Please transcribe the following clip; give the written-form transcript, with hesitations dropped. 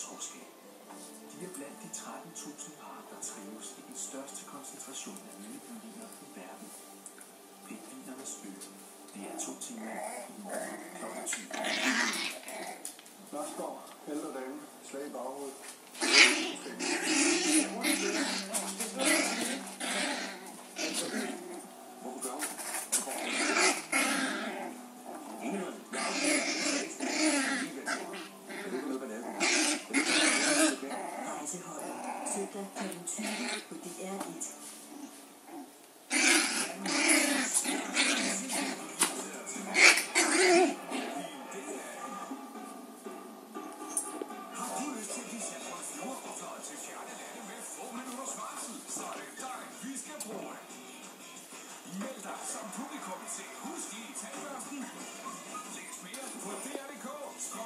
utroskab. De er blandt de 13.000 par, der trives i den største koncentration af nye pingviner i verden. Pingvinernes ø. Det er 2 timer i morgen kl. 20. Nørskov, ældre dame, slag i baghovedet. Hvor gør hun? Rejseholdet søndag kl. 20 på DR1. Meld dig som publikum til Husk i Tandbørsten. Læs mere på DR.dk/Husk.